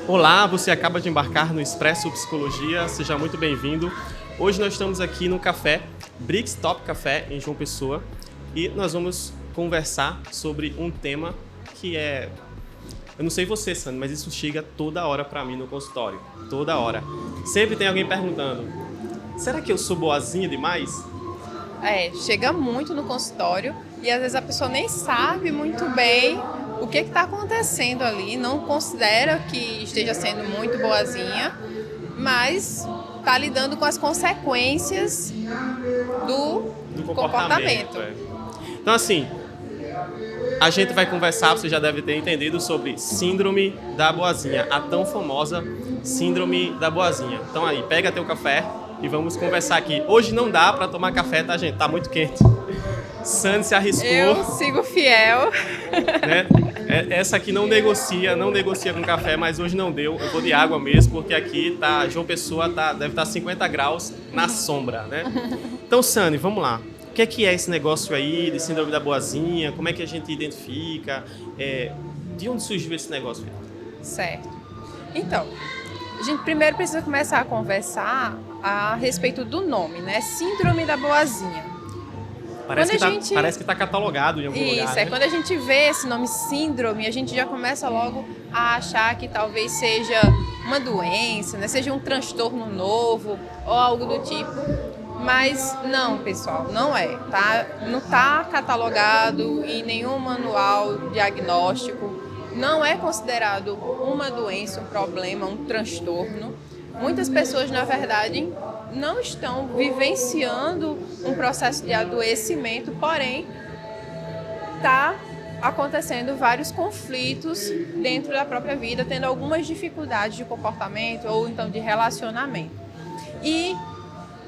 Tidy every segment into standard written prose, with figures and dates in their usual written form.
Olá, você acaba de embarcar no Expresso Psicologia, seja muito bem-vindo. Hoje nós estamos aqui no café, Brix Top Café, em João Pessoa, e nós vamos conversar sobre um tema que é... Eu não sei você, Sandra, mas isso chega toda hora para mim no consultório, toda hora. Sempre tem alguém perguntando, será que eu sou boazinha demais? Chega muito no consultório e às vezes a pessoa nem sabe muito bem o que está acontecendo ali, não considera que esteja sendo muito boazinha, mas está lidando com as consequências do comportamento. Então, assim, a gente vai conversar, você já deve ter entendido, sobre síndrome da boazinha, a tão famosa síndrome da boazinha. Então aí, pega teu café e vamos conversar aqui. Hoje não dá para tomar café, tá, gente? Tá muito quente. Sandy se arriscou. Eu sigo fiel. Né? Essa aqui não negocia com café, mas hoje não deu. Eu vou de água mesmo, porque aqui tá, João Pessoa deve estar 50 graus na sombra, né? Então, Sandy, vamos lá. O que é esse negócio aí de síndrome da boazinha? Como é que a gente identifica? De onde surgiu esse negócio? Certo. Então, a gente primeiro precisa começar a conversar a respeito do nome, né? Síndrome da boazinha. Parece que está catalogado em algum lugar. Isso, né? Quando a gente vê esse nome síndrome, a gente já começa logo a achar que talvez seja uma doença, né? Seja um transtorno novo ou algo do tipo. Mas não, pessoal, não é, tá? Não está catalogado em nenhum manual diagnóstico, não é considerado uma doença, um problema, um transtorno. Muitas pessoas, na verdade, não estão vivenciando um processo de adoecimento, porém, está acontecendo vários conflitos dentro da própria vida, tendo algumas dificuldades de comportamento ou então de relacionamento. E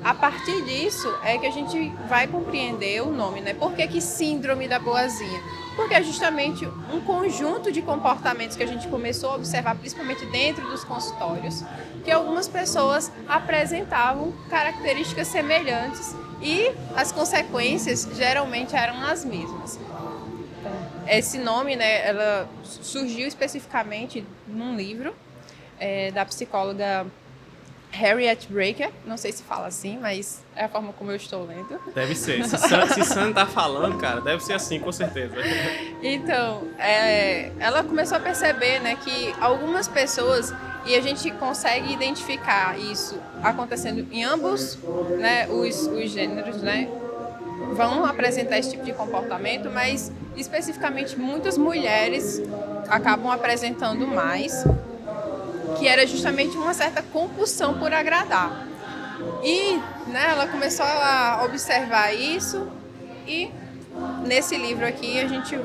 a partir disso é que a gente vai compreender o nome, né? Por que síndrome da boazinha? Porque é justamente um conjunto de comportamentos que a gente começou a observar, principalmente dentro dos consultórios, que algumas pessoas apresentavam características semelhantes e as consequências geralmente eram as mesmas. Então, esse nome, né, ela surgiu especificamente num livro da psicóloga Harriet Braker, não sei se fala assim, mas é a forma como eu estou lendo. Deve ser. Se Sam tá falando, cara, deve ser assim, com certeza. Então, ela começou a perceber, né, que algumas pessoas, e a gente consegue identificar isso acontecendo em ambos, né, os gêneros, né, vão apresentar esse tipo de comportamento, mas especificamente muitas mulheres acabam apresentando mais, que era justamente uma certa compulsão por agradar. E, né, ela começou a observar isso e nesse livro aqui a gente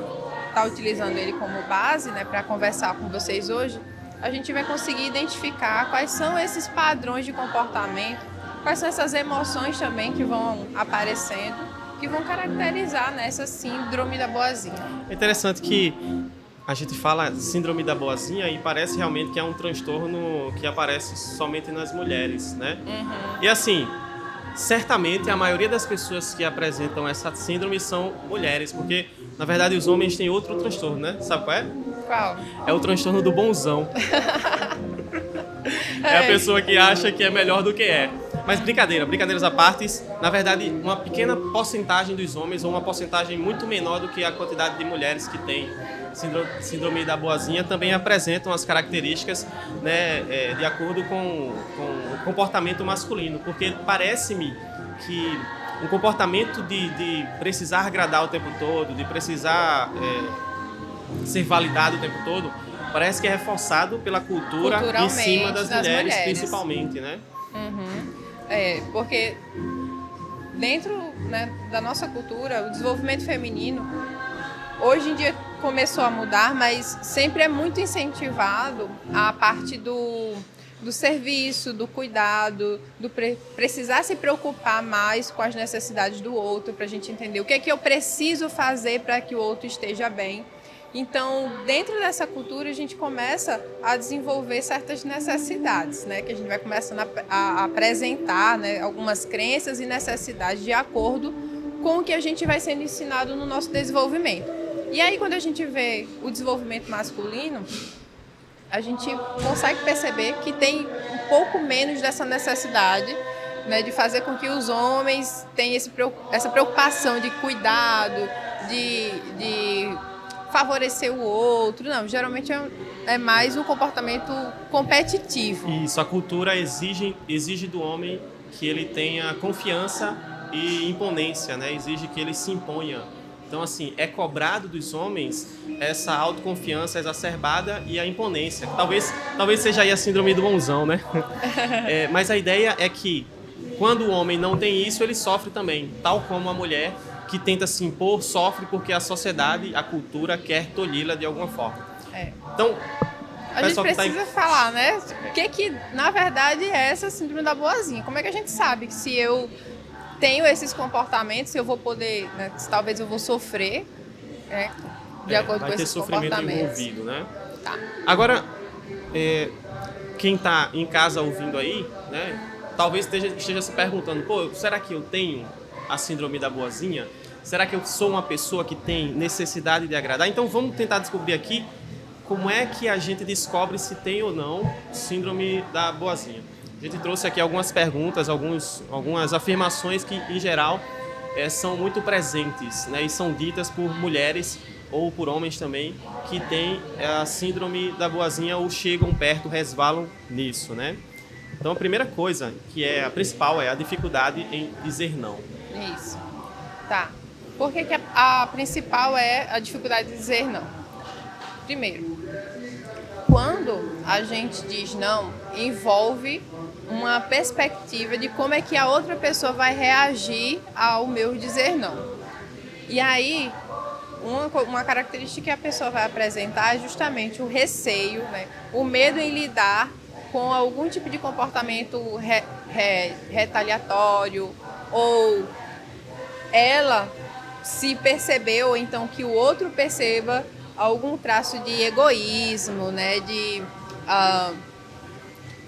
está utilizando ele como base, né, para conversar com vocês hoje. A gente vai conseguir identificar quais são esses padrões de comportamento, quais são essas emoções também que vão aparecendo, que vão caracterizar, né, essa síndrome da boazinha. É interessante que a gente fala síndrome da boazinha e parece realmente que é um transtorno que aparece somente nas mulheres, né? Uhum. E assim, certamente a maioria das pessoas que apresentam essa síndrome são mulheres, porque na verdade os homens têm outro transtorno, né? Sabe qual é? Qual? É o transtorno do bonzão. É a pessoa que acha que é melhor do que é. Mas brincadeiras à parte, na verdade, uma pequena porcentagem dos homens ou uma porcentagem muito menor do que a quantidade de mulheres que têm síndrome da boazinha também apresentam as características, né, de acordo com o comportamento masculino, porque parece-me que um comportamento de precisar agradar o tempo todo, de precisar ser validado o tempo todo, parece que é reforçado pela cultura em cima das mulheres, principalmente, né? Uhum. Porque dentro, né, da nossa cultura, o desenvolvimento feminino hoje em dia começou a mudar, mas sempre é muito incentivado a parte do serviço, do cuidado, do precisar se preocupar mais com as necessidades do outro, para a gente entender o que é que eu preciso fazer para que o outro esteja bem. Então, dentro dessa cultura, a gente começa a desenvolver certas necessidades, né? Que a gente vai começando a apresentar, né, algumas crenças e necessidades de acordo com o que a gente vai sendo ensinado no nosso desenvolvimento. E aí, quando a gente vê o desenvolvimento masculino, a gente consegue perceber que tem um pouco menos dessa necessidade, né, de fazer com que os homens tenham essa preocupação de cuidado, de favorecer o outro. Não, geralmente é mais um comportamento competitivo. Isso, a cultura exige do homem que ele tenha confiança e imponência, né? Exige que ele se imponha. Então, assim, é cobrado dos homens essa autoconfiança exacerbada e a imponência. Talvez seja aí a síndrome do bonzão, né? Mas a ideia é que quando o homem não tem isso, ele sofre também. Tal como a mulher que tenta se impor sofre porque a sociedade, a cultura quer tolhi-la de alguma forma. Então, a gente precisa falar, né? O que na verdade é essa síndrome da boazinha? Como é que a gente sabe que se eu tenho esses comportamentos, se eu vou poder, né, talvez eu vou sofrer, né, de acordo com esses comportamentos. Vai ter sofrimento envolvido, né? Tá. Agora, quem está em casa ouvindo aí, né, talvez esteja se perguntando, pô, será que eu tenho a síndrome da boazinha? Será que eu sou uma pessoa que tem necessidade de agradar? Então vamos tentar descobrir aqui como é que a gente descobre se tem ou não síndrome da boazinha. A gente trouxe aqui algumas perguntas, algumas afirmações que, em geral, são muito presentes, né, e são ditas por mulheres ou por homens também que têm a síndrome da boazinha ou chegam perto, resvalam nisso, né? Então, a primeira coisa, que é a principal, é a dificuldade em dizer não. Isso. Tá. Por que a principal é a dificuldade de dizer não? Primeiro, quando a gente diz não, envolve uma perspectiva de como é que a outra pessoa vai reagir ao meu dizer não. E aí, uma característica que a pessoa vai apresentar é justamente o receio, né? O medo em lidar com algum tipo de comportamento retaliatório, ou ela se perceber, ou então que o outro perceba algum traço de egoísmo, né? De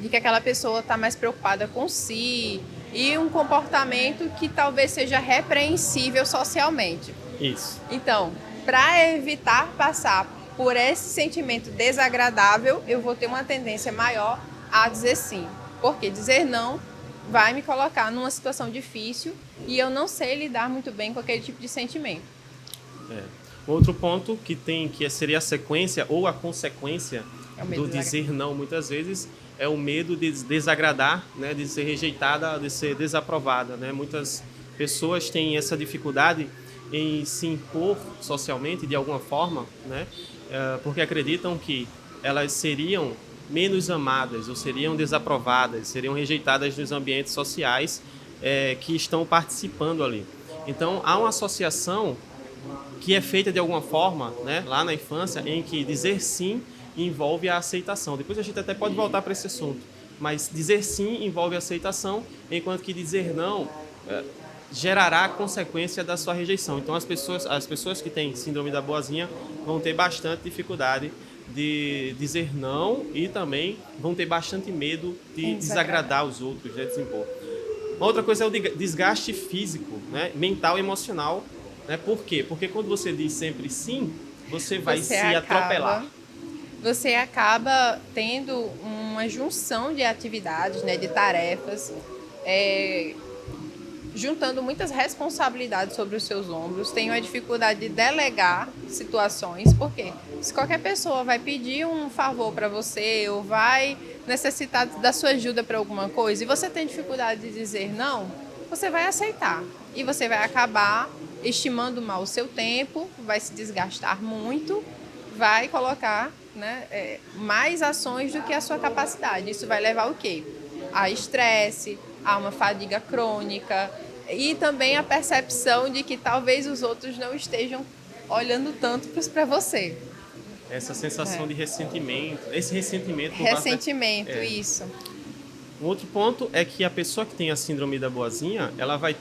que aquela pessoa está mais preocupada com si, e um comportamento que talvez seja repreensível socialmente. Isso. Então, para evitar passar por esse sentimento desagradável, eu vou ter uma tendência maior a dizer sim. Porque dizer não vai me colocar numa situação difícil e eu não sei lidar muito bem com aquele tipo de sentimento. Outro ponto que seria a sequência ou a consequência do dizer não, muitas vezes, é o medo de desagradar, né, de ser rejeitada, de ser desaprovada, né? Muitas pessoas têm essa dificuldade em se impor socialmente de alguma forma, né? Porque acreditam que elas seriam menos amadas ou seriam desaprovadas, seriam rejeitadas nos ambientes sociais que estão participando ali. Então, há uma associação que é feita de alguma forma, né, lá na infância, em que dizer sim envolve a aceitação. Depois a gente até pode voltar para esse assunto, mas dizer sim envolve a aceitação, enquanto que dizer não gerará a consequência da sua rejeição. Então as pessoas que têm síndrome da boazinha vão ter bastante dificuldade de dizer não e também vão ter bastante medo de desagradar os outros, né, de se impor. Uma outra coisa é o desgaste físico, né, mental e emocional. Né? Por quê? Porque quando você diz sempre sim, você vai se atropelar. Você acaba tendo uma junção de atividades, né, de tarefas, juntando muitas responsabilidades sobre os seus ombros. Tem uma dificuldade de delegar situações, porque se qualquer pessoa vai pedir um favor para você ou vai necessitar da sua ajuda para alguma coisa e você tem dificuldade de dizer não, você vai aceitar e você vai acabar estimando mal o seu tempo, vai se desgastar muito, vai colocar, né, mais ações do que a sua capacidade. Isso vai levar o quê? A estresse, a uma fadiga crônica e também a percepção de que talvez os outros não estejam olhando tanto para você. Essa sensação de ressentimento, esse ressentimento... Isso. Um outro ponto é que a pessoa que tem a síndrome da boazinha, ela vai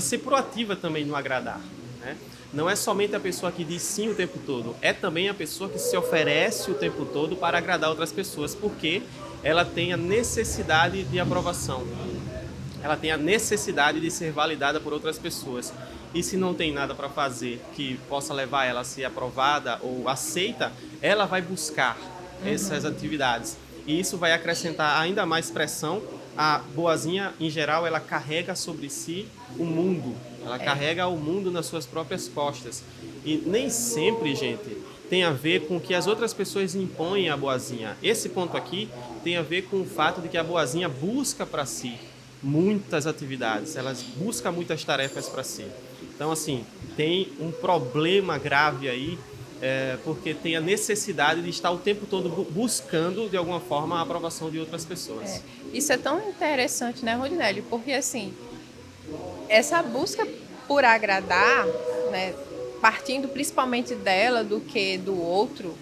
ser proativa também no agradar, né? Não é somente a pessoa que diz sim o tempo todo, é também a pessoa que se oferece o tempo todo para agradar outras pessoas, porque ela tem a necessidade de aprovação. Ela tem a necessidade de ser validada por outras pessoas. E se não tem nada para fazer que possa levar ela a ser aprovada ou aceita, ela vai buscar essas atividades. E isso vai acrescentar ainda mais pressão. A boazinha, em geral, ela carrega sobre si o mundo. Ela carrega o mundo nas suas próprias costas. E nem sempre, gente, tem a ver com o que as outras pessoas impõem à boazinha. Esse ponto aqui tem a ver com o fato de que a boazinha busca para si muitas atividades, ela busca muitas tarefas para si. Então, assim, tem um problema grave aí, porque tem a necessidade de estar o tempo todo buscando, de alguma forma, a aprovação de outras pessoas. Isso é tão interessante, né, Rondinelli? Porque, assim, essa busca por agradar, né, partindo principalmente dela do que do outro,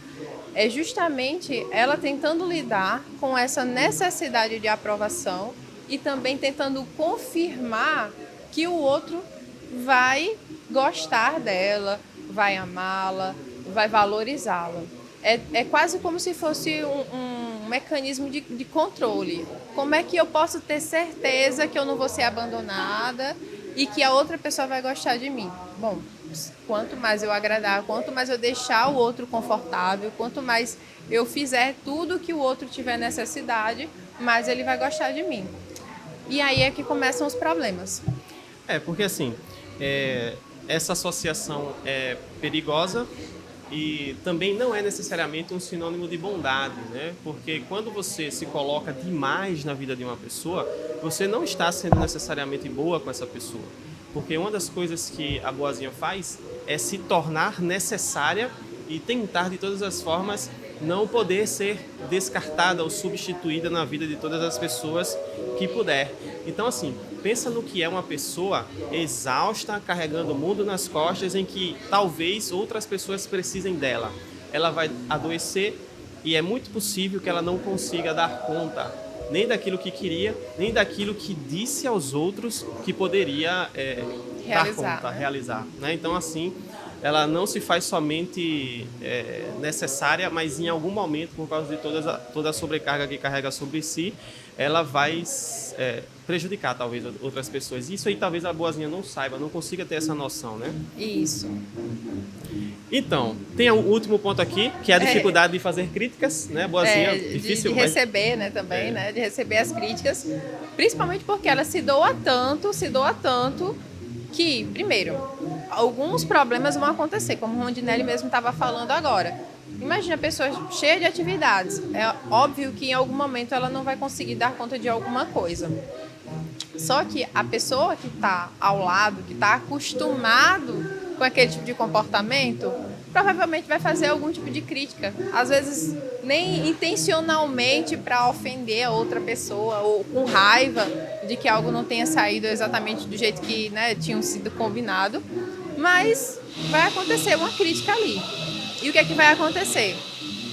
é justamente ela tentando lidar com essa necessidade de aprovação e também tentando confirmar que o outro vai gostar dela, vai amá-la, vai valorizá-la. É quase como se fosse um mecanismo de controle. Como é que eu posso ter certeza que eu não vou ser abandonada e que a outra pessoa vai gostar de mim? Bom, quanto mais eu agradar, quanto mais eu deixar o outro confortável, quanto mais eu fizer tudo que o outro tiver necessidade, mais ele vai gostar de mim. E aí é que começam os problemas. Porque assim, essa associação é perigosa e também não é necessariamente um sinônimo de bondade, né? Porque quando você se coloca demais na vida de uma pessoa, você não está sendo necessariamente boa com essa pessoa. Porque uma das coisas que a boazinha faz é se tornar necessária e tentar de todas as formas não poder ser descartada ou substituída na vida de todas as pessoas que puder. Então, assim, pensa no que é uma pessoa exausta, carregando o mundo nas costas, em que talvez outras pessoas precisem dela. Ela vai adoecer e é muito possível que ela não consiga dar conta nem daquilo que queria, nem daquilo que disse aos outros que poderia dar conta, realizar. Né? Então, assim, ela não se faz somente necessária, mas em algum momento, por causa de toda a sobrecarga que carrega sobre si, ela vai prejudicar, talvez, outras pessoas. Isso aí talvez a boazinha não saiba, não consiga ter essa noção, né? Isso. Então, tem um último ponto aqui, que é a dificuldade de fazer críticas, né? Boazinha, difícil. De receber, né, também, né? De receber as críticas, principalmente porque ela se doa tanto, que, primeiro, alguns problemas vão acontecer, como o Rondinelli mesmo estava falando agora. Imagina a pessoa cheia de atividades. É óbvio que em algum momento ela não vai conseguir dar conta de alguma coisa. Só que a pessoa que está ao lado, que está acostumado com aquele tipo de comportamento, provavelmente vai fazer algum tipo de crítica. Às vezes, nem intencionalmente para ofender a outra pessoa ou com raiva de que algo não tenha saído exatamente do jeito que, né, tinham sido combinado. Mas vai acontecer uma crítica ali. E o que é que vai acontecer?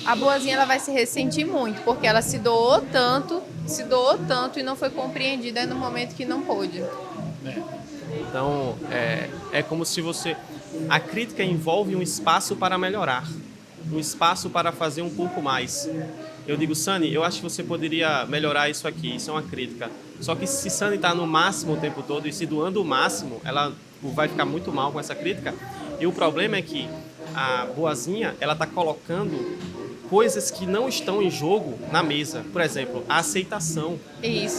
A boazinha ela vai se ressentir muito, porque ela se doou tanto e não foi compreendida no momento que não pôde. Então, é como se você... A crítica envolve um espaço para melhorar, um espaço para fazer um pouco mais. Eu digo, Sani, eu acho que você poderia melhorar isso aqui, isso é uma crítica. Só que se Sani está no máximo o tempo todo e se doando o máximo, ela vai ficar muito mal com essa crítica. E o problema é que a boazinha, ela está colocando coisas que não estão em jogo na mesa. Por exemplo, a aceitação,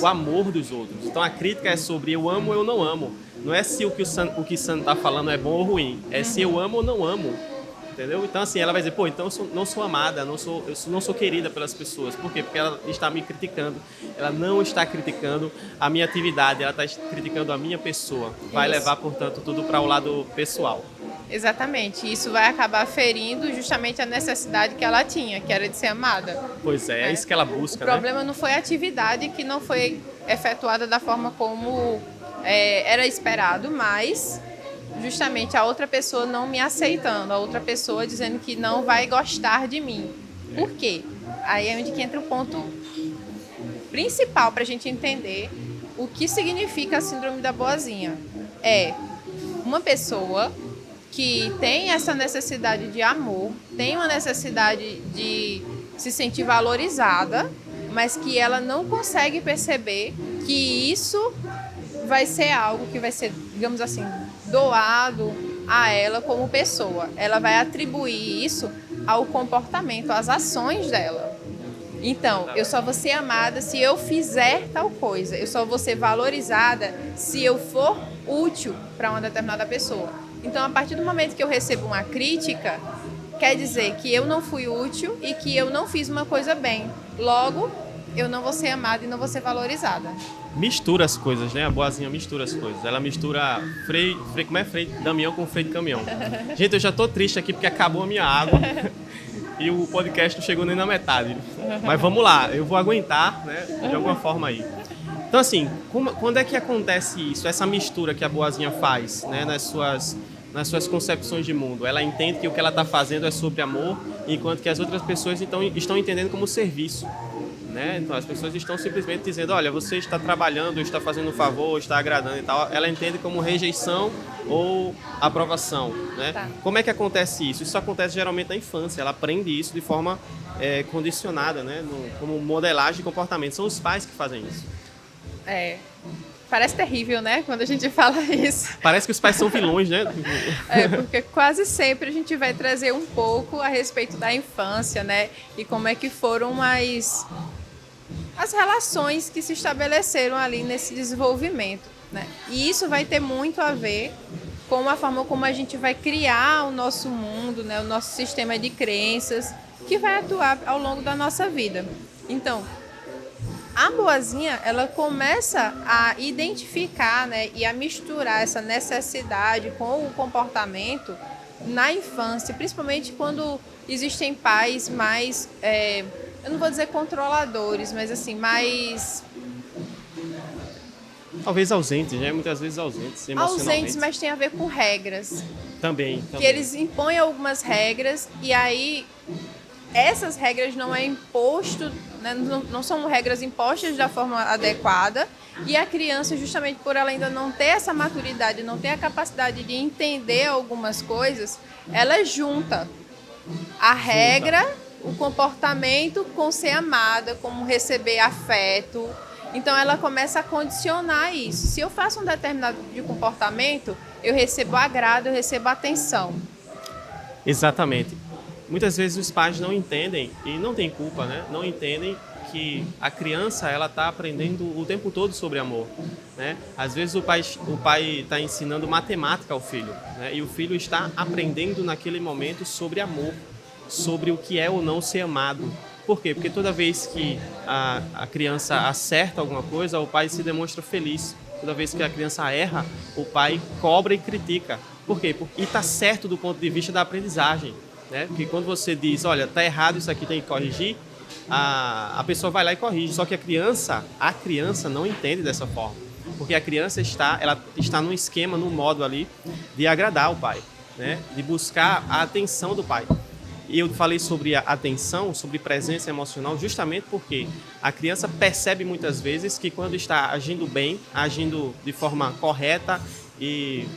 o amor dos outros. Então a crítica é sobre eu amo ou eu não amo. Não é se o que o Sani está falando é bom ou ruim. É se eu amo ou não amo. Entendeu? Então assim, ela vai dizer, pô, então eu não sou amada, eu não sou querida pelas pessoas. Por quê? Porque ela está me criticando. Ela não está criticando a minha atividade, ela está criticando a minha pessoa. Vai levar, portanto, tudo para o lado pessoal. Exatamente. Isso vai acabar ferindo justamente a necessidade que ela tinha, que era de ser amada. Pois é isso que ela busca, O problema não foi a atividade que não foi efetuada da forma como era esperado, mas justamente a outra pessoa não me aceitando, a outra pessoa dizendo que não vai gostar de mim. Por quê? Aí é onde que entra o ponto principal para a gente entender o que significa a síndrome da boazinha. É uma pessoa que tem essa necessidade de amor, tem uma necessidade de se sentir valorizada, mas que ela não consegue perceber que isso vai ser algo que vai ser, digamos assim, doado a ela como pessoa. Ela vai atribuir isso ao comportamento, às ações dela. Então, eu só vou ser amada se eu fizer tal coisa. Eu só vou ser valorizada se eu for útil para uma determinada pessoa. Então, a partir do momento que eu recebo uma crítica, quer dizer que eu não fui útil e que eu não fiz uma coisa bem. Logo, eu não vou ser amada e não vou ser valorizada. Mistura as coisas, né? A boazinha mistura as coisas. Ela mistura freio de Damião com freio de caminhão. Gente, eu já tô triste aqui porque acabou a minha água e o podcast não chegou nem na metade. Mas vamos lá, eu vou aguentar, né? De alguma forma aí. Então, assim, quando é que acontece isso? Essa mistura que a boazinha faz, né? Nas suas concepções de mundo. Ela entende que o que ela está fazendo é sobre amor, enquanto que as outras pessoas estão entendendo como serviço. Né? Então as pessoas estão simplesmente dizendo, olha, você está trabalhando, está fazendo um favor, está agradando e tal. Ela entende como rejeição ou aprovação, né? Tá. Como é que acontece isso? Isso acontece geralmente na infância. Ela aprende isso de forma condicionada, né? Como modelagem de comportamento. São os pais que fazem isso. Parece terrível, né? Quando a gente fala isso. Parece que os pais são vilões, né? Porque quase sempre a gente vai trazer um pouco a respeito da infância, né? E como é que foram as relações que se estabeleceram ali nesse desenvolvimento, né? E isso vai ter muito a ver com a forma como a gente vai criar o nosso mundo, né? O nosso sistema de crenças que vai atuar ao longo da nossa vida. Então, a boazinha, ela começa a identificar, né, e a misturar essa necessidade com o comportamento na infância, principalmente quando existem pais mais, eu não vou dizer controladores, mas assim, mais... Talvez ausentes, né? Muitas vezes ausentes emocionalmente. Ausentes, mas tem a ver com regras. Também. Que eles impõem algumas regras e aí essas regras não é imposto, né, não são regras impostas da forma adequada e a criança, justamente por ela ainda não ter essa maturidade, não ter a capacidade de entender algumas coisas, ela junta a regra, o comportamento com ser amada, como receber afeto. Então ela começa a condicionar isso. Se eu faço um determinado tipo de comportamento, eu recebo agrado, eu recebo atenção. Exatamente. Muitas vezes os pais não entendem, e não tem culpa, né? Não entendem que a criança ela está aprendendo o tempo todo sobre amor, né? Às vezes o pai está ensinando matemática ao filho, né? E o filho está aprendendo naquele momento sobre amor, sobre o que é ou não ser amado. Por quê? Porque toda vez que a criança acerta alguma coisa, o pai se demonstra feliz. Toda vez que a criança erra, o pai cobra e critica. Por quê? E está certo do ponto de vista da aprendizagem, né? Porque quando você diz, olha, está errado, isso aqui tem que corrigir, a pessoa vai lá e corrige. Só que a criança não entende dessa forma. Porque a criança ela está num esquema, num modo ali de agradar o pai, né? De buscar a atenção do pai. E eu falei sobre a atenção, sobre presença emocional, justamente porque a criança percebe muitas vezes que quando está agindo bem, agindo de forma correta e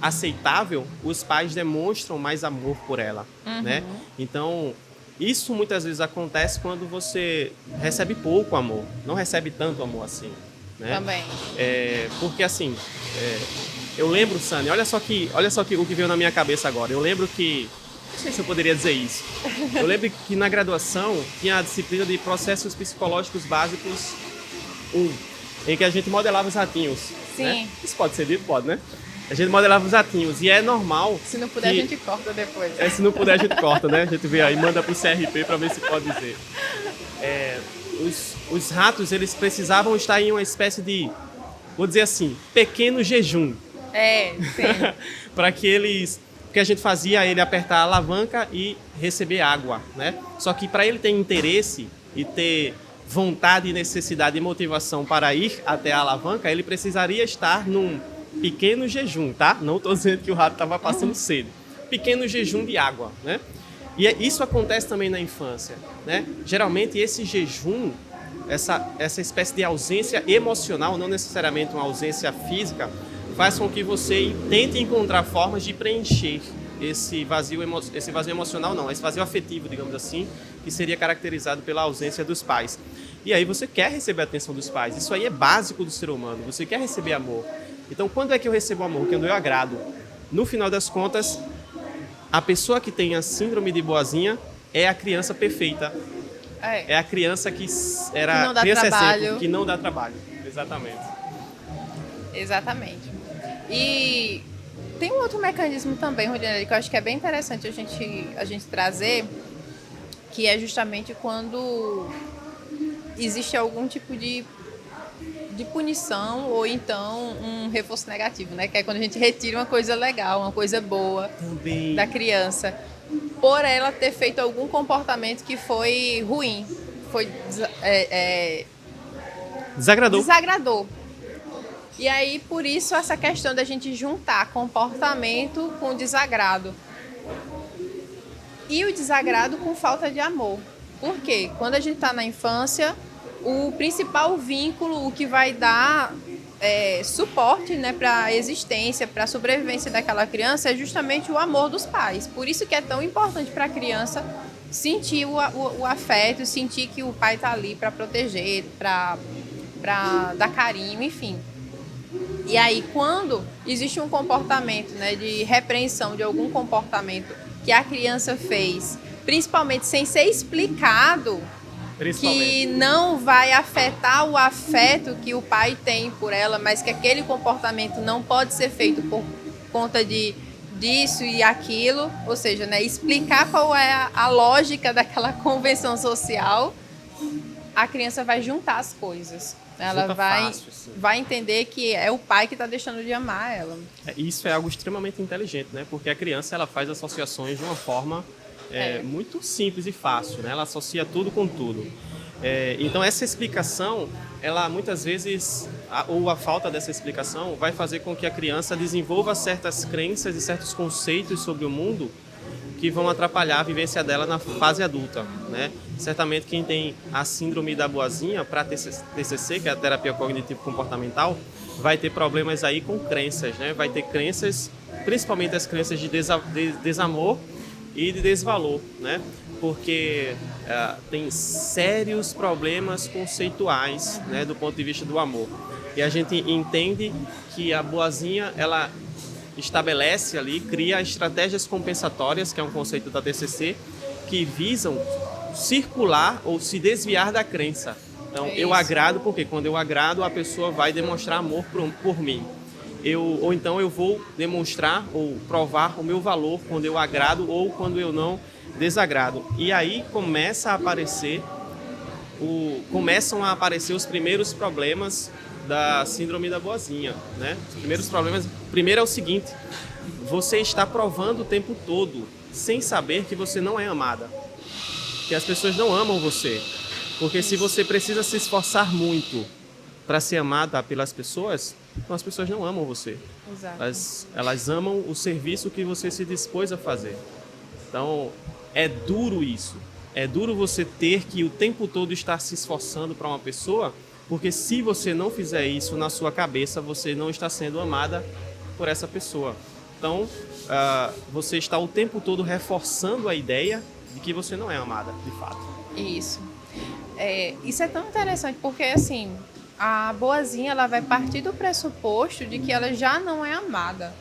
aceitável, os pais demonstram mais amor por ela, né? Então, isso muitas vezes acontece quando você recebe pouco amor, não recebe tanto amor assim, né? Também. Porque assim, eu lembro, Sani, olha só o que veio na minha cabeça agora. Eu lembro que, não sei se eu poderia dizer isso, eu lembro que na graduação tinha a disciplina de processos psicológicos básicos 1, em que a gente modelava os ratinhos. Sim. Né? Isso pode ser dito? Pode, né? A gente modelava os ratinhos e é normal. Se não puder, a gente corta depois. Se não puder, a gente corta, né? A gente vê aí, manda pro CRP para ver se pode dizer. Os ratos, eles precisavam estar em uma espécie de, vou dizer assim, pequeno jejum. Sim. Para que eles... Porque a gente fazia ele apertar a alavanca e receber água, né? Só que para ele ter interesse e ter vontade, necessidade e motivação para ir até a alavanca, ele precisaria estar num pequeno jejum, tá? Não estou dizendo que o rato estava passando sede. Pequeno jejum de água, né? E isso acontece também na infância, né? Geralmente esse jejum, essa espécie de ausência emocional, não necessariamente uma ausência física, faz com que você tente encontrar formas de preencher esse vazio emocional, não, esse vazio afetivo, digamos assim, que seria caracterizado pela ausência dos pais. E aí você quer receber a atenção dos pais, isso aí é básico do ser humano, você quer receber amor. Então, quando é que eu recebo amor? Quando eu agrado. No final das contas, a pessoa que tem a síndrome de boazinha é a criança perfeita. É a criança que era Que não dá criança trabalho. exemplo, que não dá trabalho. Exatamente. Exatamente. E tem um outro mecanismo também, Rodinelli, que eu acho que é bem interessante a gente trazer, que é justamente quando existe algum tipo de punição ou então um reforço negativo, né? Que é quando a gente retira uma coisa legal, uma coisa boa Também. da criança, por ela ter feito algum comportamento que foi ruim, foi Desagradou. desagradou. E aí, por isso, essa questão da gente juntar comportamento com desagrado. E o desagrado com falta de amor. Por quê? Quando a gente está na infância, o principal vínculo, o que vai dar suporte, né, para a existência, para a sobrevivência daquela criança, é justamente o amor dos pais. Por isso que é tão importante para a criança sentir o afeto, sentir que o pai está ali para proteger, para dar carinho, enfim. E aí, quando existe um comportamento, né, de repreensão de algum comportamento que a criança fez, principalmente sem ser explicado, que não vai afetar o afeto que o pai tem por ela, mas que aquele comportamento não pode ser feito por conta disso e aquilo, ou seja, né, explicar qual é a lógica daquela convenção social, a criança vai juntar as coisas. Ela vai entender que é o pai que está deixando de amar ela. Isso é algo extremamente inteligente, né? Porque a criança ela faz associações de uma forma muito simples e fácil, né? Ela associa tudo com tudo. Então essa explicação, ela muitas vezes, ou a falta dessa explicação, vai fazer com que a criança desenvolva certas crenças e certos conceitos sobre o mundo que vão atrapalhar a vivência dela na fase adulta, né? Certamente quem tem a síndrome da boazinha para TCC, que é a terapia cognitivo-comportamental, vai ter problemas aí com crenças, né? Vai ter crenças, principalmente as crenças de desamor e de desvalor, né? Porque tem sérios problemas conceituais, né, do ponto de vista do amor. E a gente entende que a boazinha, ela estabelece ali, cria estratégias compensatórias, que é um conceito da TCC, que visam circular ou se desviar da crença. Então, eu agrado porque quando eu agrado, a pessoa vai demonstrar amor por mim. Ou então eu vou demonstrar ou provar o meu valor quando eu agrado ou quando eu não desagrado. E aí começam a aparecer os primeiros problemas da síndrome da boazinha, né? Os primeiros problemas, primeiro é o seguinte: você está provando o tempo todo, sem saber que você não é amada, que as pessoas não amam você, porque se você precisa se esforçar muito para ser amada pelas pessoas, então as pessoas não amam você. Exato. Elas amam o serviço que você se dispôs a fazer. Então é duro isso, é duro você ter que o tempo todo estar se esforçando para uma pessoa. Porque se você não fizer isso na sua cabeça, você não está sendo amada por essa pessoa. Então, você está o tempo todo reforçando a ideia de que você não é amada, de fato. Isso. Isso é tão interessante porque, assim, a boazinha ela vai partir do pressuposto de que ela já não é amada,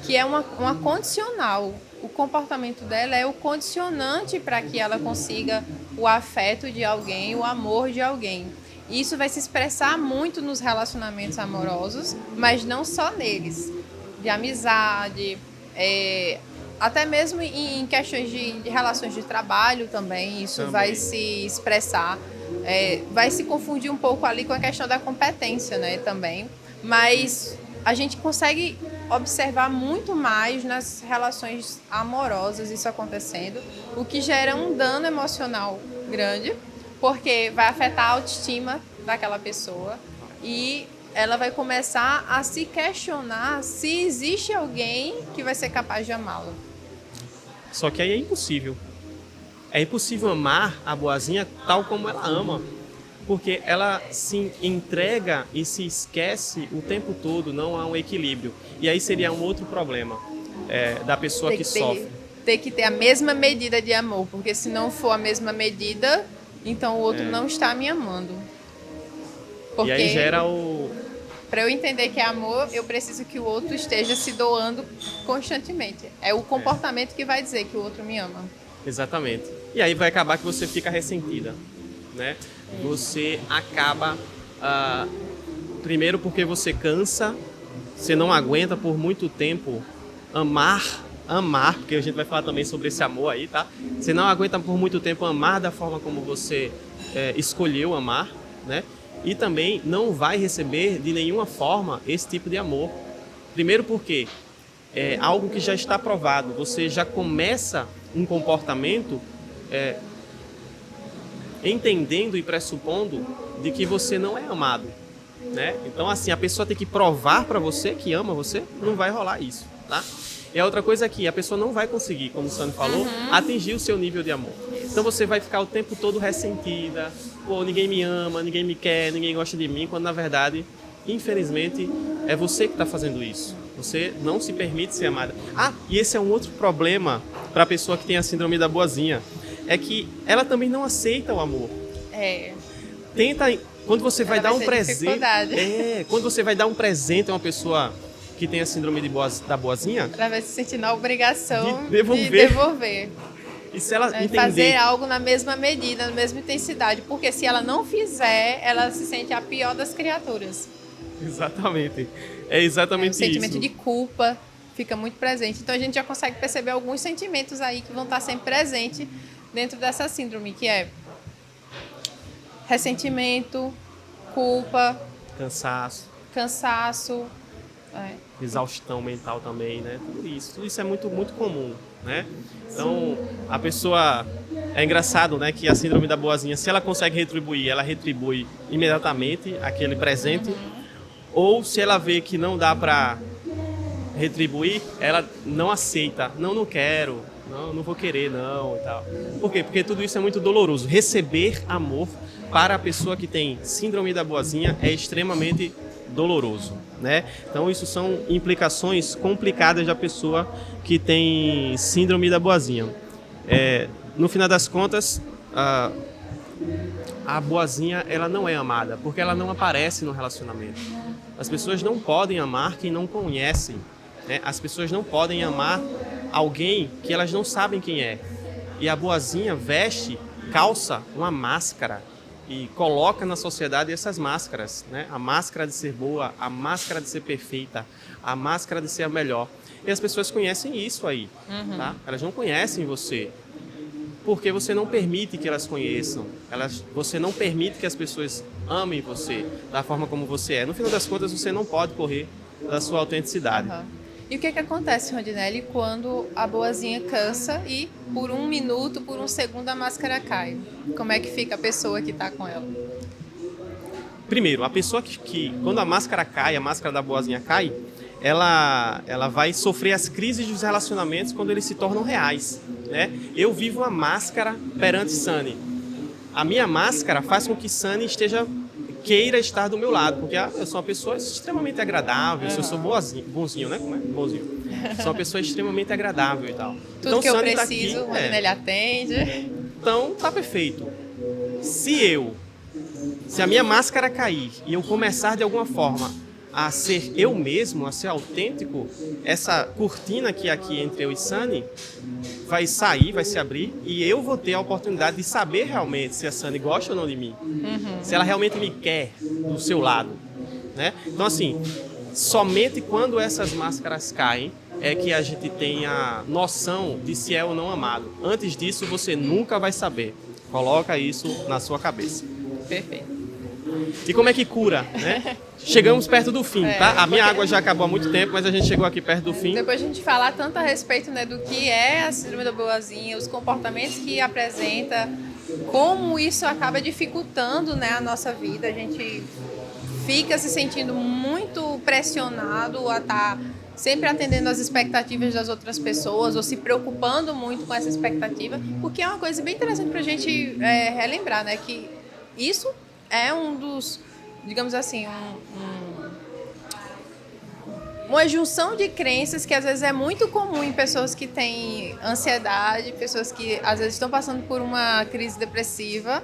que é uma condicional. O comportamento dela é o condicionante para que ela consiga o afeto de alguém, o amor de alguém. Isso vai se expressar muito nos relacionamentos amorosos, mas não só neles. De amizade, até mesmo em questões de relações de trabalho também, isso também vai se expressar. Vai se confundir um pouco ali com a questão da competência, né, também. Mas a gente consegue observar muito mais nas relações amorosas isso acontecendo, o que gera um dano emocional grande, porque vai afetar a autoestima daquela pessoa e ela vai começar a se questionar se existe alguém que vai ser capaz de amá-la. Só que aí é impossível. É impossível amar a boazinha tal como ela ama, porque ela se entrega e se esquece o tempo todo, não há um equilíbrio. E aí seria um outro problema da pessoa que sofre. Tem que ter a mesma medida de amor, porque se não for a mesma medida, então o outro não está me amando. Porque e aí gera para eu entender que é amor, eu preciso que o outro esteja se doando constantemente. É o comportamento que vai dizer que o outro me ama. Exatamente. E aí vai acabar que você fica ressentida, né? Você acaba, primeiro porque você cansa, você não aguenta por muito tempo amar, porque a gente vai falar também sobre esse amor aí, tá? Você não aguenta por muito tempo amar da forma como você escolheu amar, né? E também não vai receber de nenhuma forma esse tipo de amor. Primeiro porque é algo que já está provado, você já começa um comportamento entendendo e pressupondo de que você não é amado, né? Então, assim, a pessoa tem que provar para você que ama você, não vai rolar isso, tá? E a outra coisa é que a pessoa não vai conseguir, como o Sandro falou, atingir o seu nível de amor. Então você vai ficar o tempo todo ressentida, pô, ninguém me ama, ninguém me quer, ninguém gosta de mim, quando na verdade, infelizmente, é você que está fazendo isso. Você não se permite ser amada. E esse é um outro problema para a pessoa que tem a síndrome da boazinha, é que ela também não aceita o amor. Quando você vai dar um presente, quando você vai dar um presente a uma pessoa que tem a síndrome da boazinha, ela vai se sentir na obrigação de devolver. E se ela fazer algo na mesma medida, na mesma intensidade, porque se ela não fizer, ela se sente a pior das criaturas. Exatamente. É exatamente isso. O sentimento de culpa fica muito presente. Então a gente já consegue perceber alguns sentimentos aí que vão estar sempre presentes dentro dessa síndrome, que é ressentimento, culpa, cansaço, exaustão mental também, né? Tudo isso é muito, muito comum, né? Então, a pessoa... É engraçado, né, que a síndrome da boazinha, se ela consegue retribuir, ela retribui imediatamente aquele presente, ou se ela vê que não dá para retribuir, ela não aceita, não quero, não vou querer, não, e tal. Por quê? Porque tudo isso é muito doloroso. Receber amor para a pessoa que tem síndrome da boazinha é extremamente doloroso, né? Então isso são implicações complicadas da pessoa que tem síndrome da boazinha. No final das contas, a boazinha ela não é amada, porque ela não aparece no relacionamento. As pessoas não podem amar quem não conhecem, né? As pessoas não podem amar alguém que elas não sabem quem é. E a boazinha calça uma máscara e coloca na sociedade essas máscaras, né? A máscara de ser boa, a máscara de ser perfeita, a máscara de ser a melhor. E as pessoas conhecem isso aí, tá? Elas não conhecem você, porque você não permite que elas conheçam. Você não permite que as pessoas amem você da forma como você é. No final das contas, você não pode correr da sua autenticidade. E o que acontece, Rondinelli, quando a boazinha cansa e por um minuto, por um segundo, a máscara cai? Como é que fica a pessoa que está com ela? Primeiro, a pessoa que quando a máscara cai, a máscara da boazinha cai, ela vai sofrer as crises dos relacionamentos quando eles se tornam reais, né? Eu vivo uma máscara perante Sunny. A minha máscara faz com que Sunny queira estar do meu lado, porque eu sou uma pessoa extremamente agradável, eu sou bonzinho, né? Como é? Bonzinho. Sou uma pessoa extremamente agradável e tal. Tudo então, que eu preciso, tá aqui, o Rondinelli atende. Então, tá perfeito. Se a minha máscara cair e eu começar de alguma forma a ser eu mesmo, a ser autêntico, essa cortina que é aqui entre eu e Sunny vai sair, vai se abrir, e eu vou ter a oportunidade de saber realmente se a Sunny gosta ou não de mim, se ela realmente me quer do seu lado, né? Então, assim, somente quando essas máscaras caem é que a gente tem a noção de se é ou não amado. Antes disso, você nunca vai saber. Coloca isso na sua cabeça. Perfeito. E como é que cura, né? Chegamos perto do fim, tá? A minha água já acabou há muito tempo, mas a gente chegou aqui perto do fim. Depois a gente falar tanto a respeito, né, do que é a síndrome da boazinha, os comportamentos que apresenta, como isso acaba dificultando, né, a nossa vida. A gente fica se sentindo muito pressionado a estar sempre atendendo às expectativas das outras pessoas ou se preocupando muito com essa expectativa, porque é uma coisa bem interessante para a gente relembrar, né, que isso é um dos, digamos assim, uma junção de crenças que às vezes é muito comum em pessoas que têm ansiedade, pessoas que às vezes estão passando por uma crise depressiva.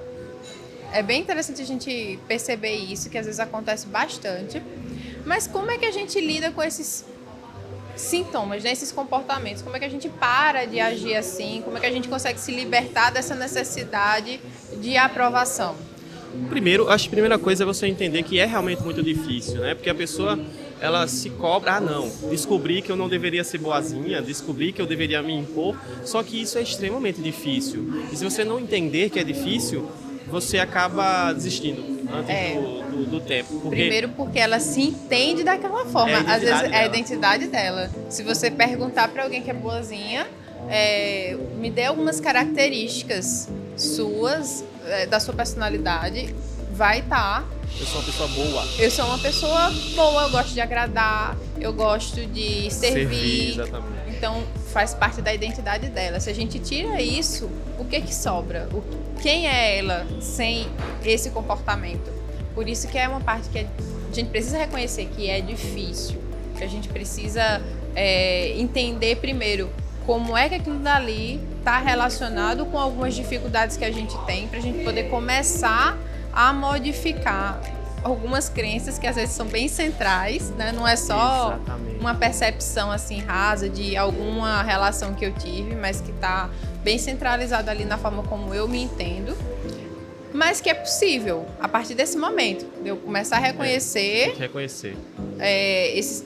É bem interessante a gente perceber isso, que às vezes acontece bastante. Mas como é que a gente lida com esses sintomas, né? Esses comportamentos. Como é que a gente para de agir assim? Como é que a gente consegue se libertar dessa necessidade de aprovação? Primeiro, acho que a primeira coisa é você entender que é realmente muito difícil, né? Porque a pessoa, ela se cobra, não, descobri que eu não deveria ser boazinha, descobri que eu deveria me impor, só que isso é extremamente difícil. E se você não entender que é difícil, você acaba desistindo antes do tempo. Primeiro porque ela se entende daquela forma, às vezes é a identidade dela. Se você perguntar para alguém que é boazinha, me dê algumas características suas, da sua personalidade, vai estar... Eu sou uma pessoa boa. Eu sou uma pessoa boa, eu gosto de agradar, eu gosto de servir. Exatamente. Então, faz parte da identidade dela. Se a gente tira isso, o que sobra? Quem é ela sem esse comportamento? Por isso que é uma parte que a gente precisa reconhecer que é difícil. Que a gente precisa entender primeiro como é que aquilo dali está relacionado com algumas dificuldades que a gente tem, para a gente poder começar a modificar algumas crenças que às vezes são bem centrais, né? Não é só uma percepção assim rasa de alguma relação que eu tive, mas que está bem centralizado ali na forma como eu me entendo, mas que é possível, a partir desse momento, de eu começar a reconhecer,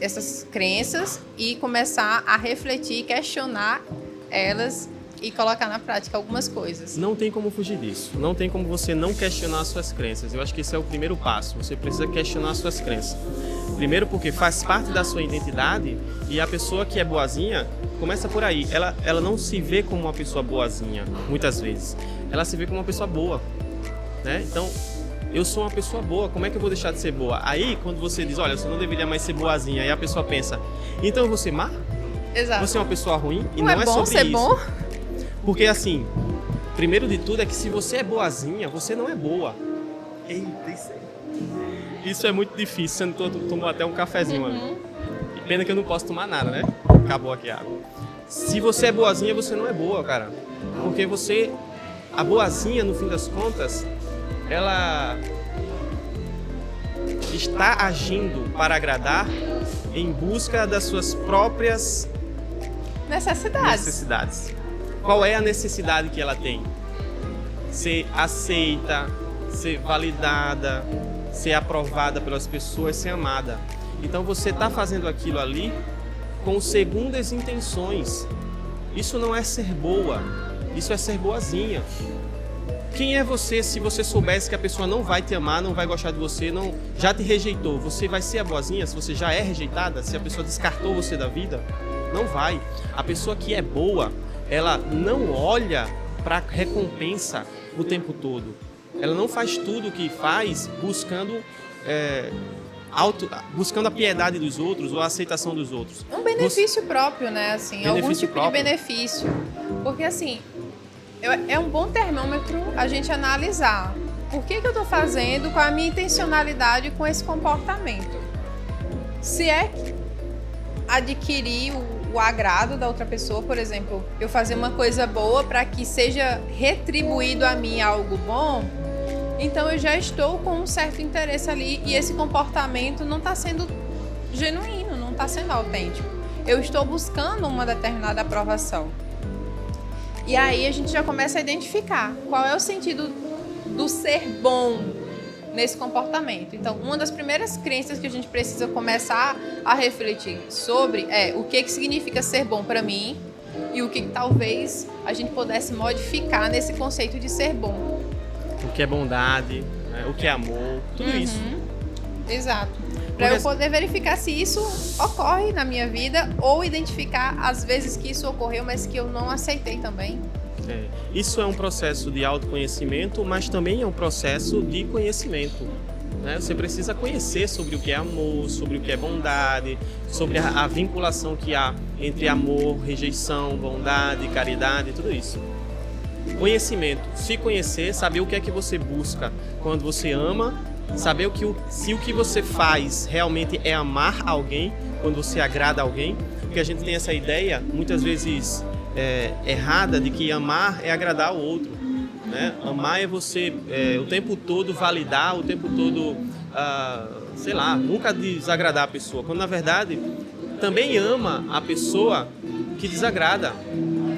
essas crenças e começar a refletir, questionar elas e colocar na prática algumas coisas. Não tem como fugir disso. Não tem como você não questionar suas crenças. Eu acho que esse é o primeiro passo. Você precisa questionar suas crenças. Primeiro porque faz parte da sua identidade e a pessoa que é boazinha começa por aí. Ela não se vê como uma pessoa boazinha, muitas vezes. Ela se vê como uma pessoa boa, né? Então, eu sou uma pessoa boa, como é que eu vou deixar de ser boa? Aí, quando você diz, olha, você não deveria mais ser boazinha, aí a pessoa pensa, então eu vou ser má? Exato. Você é uma pessoa ruim? E não é bom sobre ser isso. Bom? Porque assim, primeiro de tudo é que se você é boazinha, você não é boa. Eita, isso é muito difícil. Você tomou até um cafezinho ali. Pena que eu não posso tomar nada, né? Acabou aqui a água. Se você é boazinha, você não é boa, cara. Porque a boazinha, no fim das contas, ela está agindo para agradar em busca das suas próprias necessidades. Qual é a necessidade que ela tem? Ser aceita, ser validada, ser aprovada pelas pessoas, ser amada. Então você está fazendo aquilo ali com segundas intenções. Isso não é ser boa, isso é ser boazinha. Quem é você se você soubesse que a pessoa não vai te amar, não vai gostar de você, já te rejeitou? Você vai ser a boazinha se você já é rejeitada? Se a pessoa descartou você da vida? Não vai. A pessoa que é boa, ela não olha para recompensa o tempo todo. Ela não faz tudo o que faz buscando a piedade dos outros ou a aceitação dos outros. Um benefício próprio, né? Assim, algum tipo próprio. De benefício. Porque assim, é um bom termômetro a gente analisar por que eu estou fazendo, qual a minha intencionalidade com esse comportamento. Se é adquirir o agrado da outra pessoa, por exemplo, eu fazer uma coisa boa para que seja retribuído a mim algo bom, então eu já estou com um certo interesse ali e esse comportamento não está sendo genuíno, não está sendo autêntico. Eu estou buscando uma determinada aprovação. E aí a gente já começa a identificar qual é o sentido do ser bom nesse comportamento. Então, uma das primeiras crenças que a gente precisa começar a refletir sobre é o que significa ser bom para mim e o que talvez a gente pudesse modificar nesse conceito de ser bom. O que é bondade, né? O que é amor, tudo isso. Exato. Para eu poder verificar se isso ocorre na minha vida ou identificar as vezes que isso ocorreu, mas que eu não aceitei também. Isso é um processo de autoconhecimento, mas também é um processo de conhecimento, né? Você precisa conhecer sobre o que é amor, sobre o que é bondade, sobre a vinculação que há entre amor, rejeição, bondade, caridade, tudo isso. Conhecimento, se conhecer, saber o que é que você busca quando você ama, saber se o que você faz realmente é amar alguém, quando você agrada alguém, porque a gente tem essa ideia, muitas vezes errada, de que amar é agradar o outro, né? Amar é você o tempo todo validar, o tempo todo, nunca desagradar a pessoa, quando na verdade também ama a pessoa que desagrada.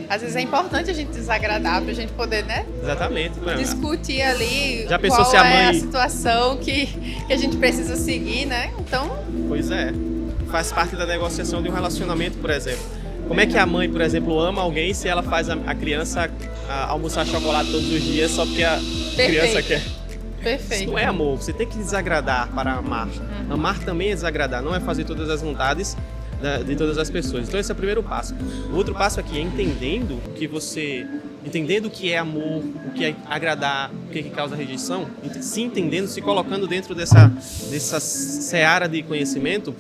Às vezes é importante a gente desagradar pra gente poder, né? Exatamente. Discutir ali Já pensou qual se a é a mãe... situação que a gente precisa seguir, né? Então... Pois é. Faz parte da negociação de um relacionamento, por exemplo. Como é que a mãe, por exemplo, ama alguém se ela faz a criança almoçar chocolate todos os dias só porque a criança quer? Perfeito. Isso não é amor. Você tem que desagradar para amar. Amar também é desagradar. Não é fazer todas as vontades de todas as pessoas. Então esse é o primeiro passo. O outro passo aqui é entendendo o que é amor, o que é agradar, o que é que causa rejeição, se entendendo, se colocando dentro dessa seara de conhecimento,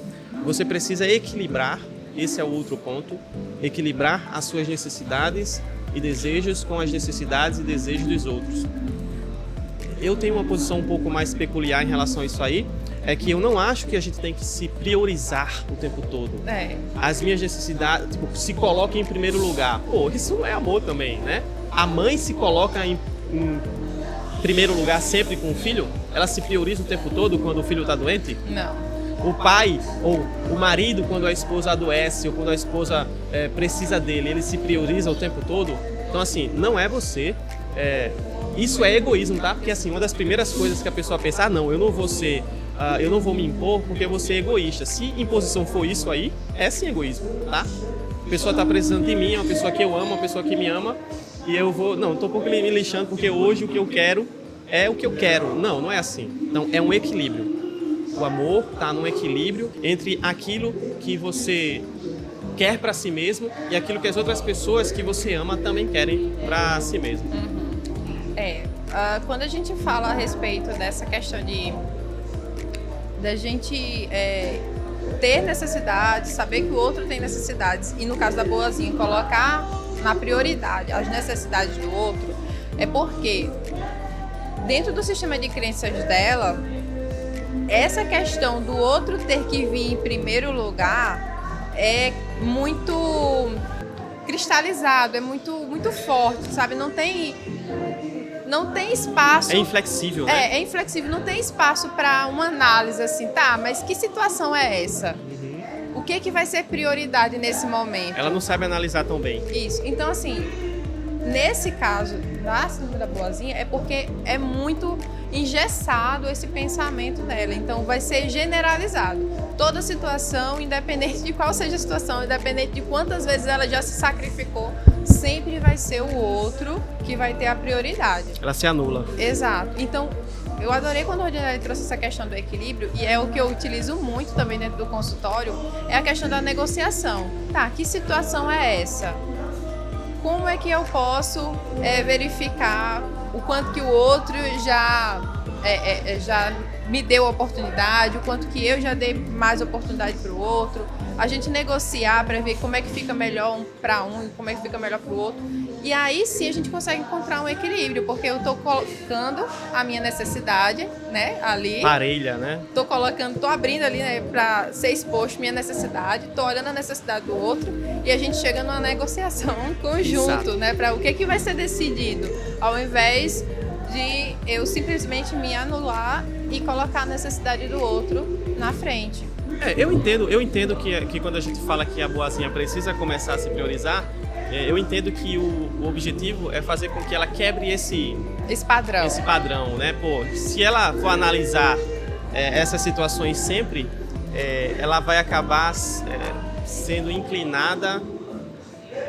você precisa equilibrar, esse é o outro ponto, equilibrar as suas necessidades e desejos com as necessidades e desejos dos outros. Eu tenho uma posição um pouco mais peculiar em relação a isso aí, é que eu não acho que a gente tem que se priorizar o tempo todo. As minhas necessidades, se coloca em primeiro lugar. Pô, isso não é amor também, né? A mãe se coloca em primeiro lugar sempre com o filho, ela se prioriza o tempo todo quando o filho está doente? Não. O pai ou o marido, quando a esposa adoece ou quando a esposa precisa dele, ele se prioriza o tempo todo? Então, assim, não é você... Isso é egoísmo, tá? Porque, assim, uma das primeiras coisas que a pessoa pensa, não, eu não vou me impor porque eu vou ser egoísta. Se imposição for isso aí, é sim egoísmo, tá? A pessoa está precisando de mim, é uma pessoa que eu amo, uma pessoa que me ama, e eu vou... Não, estou um pouco me lixando porque hoje o que eu quero é o que eu quero. Não, não é assim. Então, é um equilíbrio. O amor está num equilíbrio entre aquilo que você quer para si mesmo e aquilo que as outras pessoas que você ama também querem para si mesmo. Quando a gente fala a respeito dessa questão da gente ter necessidades, saber que o outro tem necessidades e no caso da boazinha colocar na prioridade as necessidades do outro, é porque dentro do sistema de crenças dela, essa questão do outro ter que vir em primeiro lugar é muito cristalizado, é muito forte, sabe? Não tem espaço... É inflexível, né? É inflexível, não tem espaço para uma análise assim, tá, mas que situação é essa? O que vai ser prioridade nesse momento? Ela não sabe analisar tão bem. Isso, então assim, nesse caso da síndrome da boazinha, é porque é muito engessado esse pensamento dela, então vai ser generalizado. Toda situação, independente de qual seja a situação, independente de quantas vezes ela já se sacrificou, sempre vai ser o outro que vai ter a prioridade. Ela se anula. Exato. Então, eu adorei quando o Rodinei trouxe essa questão do equilíbrio, e é o que eu utilizo muito também dentro do consultório, é a questão da negociação. Tá, que situação é essa? Como é que eu posso verificar o quanto que o outro já me deu oportunidade, o quanto que eu já dei mais oportunidade para o outro? A gente negociar para ver como é que fica melhor para um e como é que fica melhor para o outro. E aí sim a gente consegue encontrar um equilíbrio, porque eu estou colocando a minha necessidade, né, ali. Parelha, né? Tô abrindo ali, né, para ser exposto minha necessidade, tô olhando a necessidade do outro e a gente chega numa negociação conjunto, Exato. né, para o que vai ser decidido, ao invés de eu simplesmente me anular e colocar a necessidade do outro na frente. Eu entendo que quando a gente fala que a boazinha precisa começar a se priorizar, eu entendo que o objetivo é fazer com que ela quebre esse padrão, né? Pô, se ela for analisar essas situações sempre, ela vai acabar sendo inclinada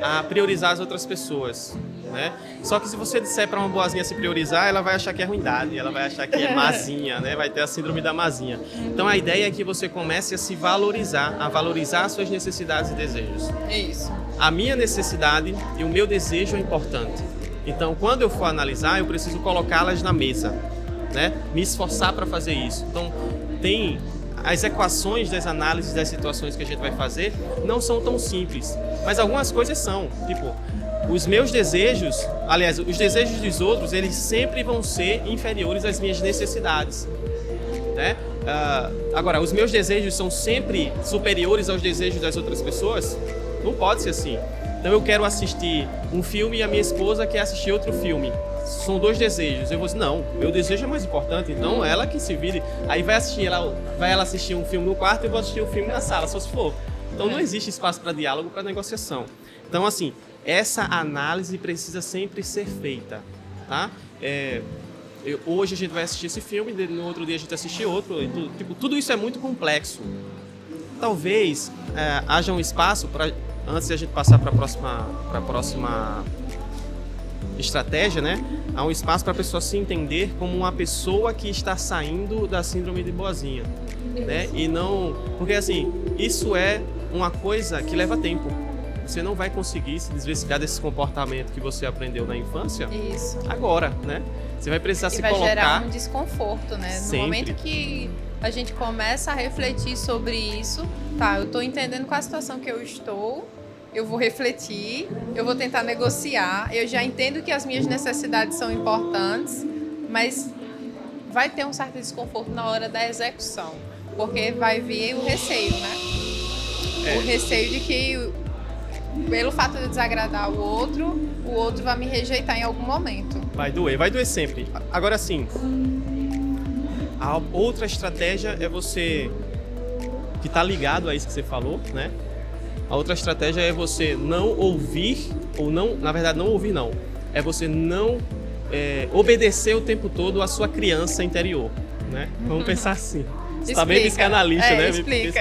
a priorizar as outras pessoas, né? Só que se você disser para uma boazinha se priorizar, ela vai achar que é ruindade, ela vai achar que é mazinha, né? Vai ter a síndrome da mazinha. Então a ideia é que você comece a se valorizar, a valorizar as suas necessidades e desejos. É isso. A minha necessidade e o meu desejo é importante. Então, quando eu for analisar, eu preciso colocá-las na mesa, né? Me esforçar para fazer isso. Então, tem as equações das análises das situações que a gente vai fazer não são tão simples, mas algumas coisas são. Tipo, os meus desejos, aliás, os desejos dos outros, eles sempre vão ser inferiores às minhas necessidades, né? Agora, os meus desejos são sempre superiores aos desejos das outras pessoas? Não pode ser assim. Então eu quero assistir um filme e a minha esposa quer assistir outro filme. São dois desejos. Eu vou dizer, não, meu desejo é mais importante, então ela que se vire. Aí vai ela assistir um filme no quarto e eu vou assistir um filme na sala, só se for. Então não existe espaço para diálogo, para negociação. Então, assim, essa análise precisa sempre ser feita, tá? Hoje a gente vai assistir esse filme, no outro dia a gente assistir outro. Tudo isso é muito complexo. Talvez haja um espaço para, antes de a gente passar para a próxima estratégia, né? Há um espaço para a pessoa se entender como uma pessoa que está saindo da síndrome de boazinha, né? E não, porque assim, isso é uma coisa que leva tempo. Você não vai conseguir se desvencilhar desse comportamento que você aprendeu na infância agora, né? Você vai precisar se colocar... vai gerar um desconforto, né? Sempre. No momento que a gente começa a refletir sobre isso, tá, eu tô entendendo qual a situação que eu estou, eu vou refletir, eu vou tentar negociar, eu já entendo que as minhas necessidades são importantes, mas vai ter um certo desconforto na hora da execução, porque vai vir o receio, né? O receio de que, pelo fato de eu desagradar o outro vai me rejeitar em algum momento. Vai doer sempre. Agora sim, a outra estratégia é você, que está ligado a isso que você falou, né? A outra estratégia é você não ouvir, ou não, na verdade não ouvir não, é você não obedecer o tempo todo à sua criança interior, né? Vamos pensar assim. Você está bem psicanalista, né? Explica.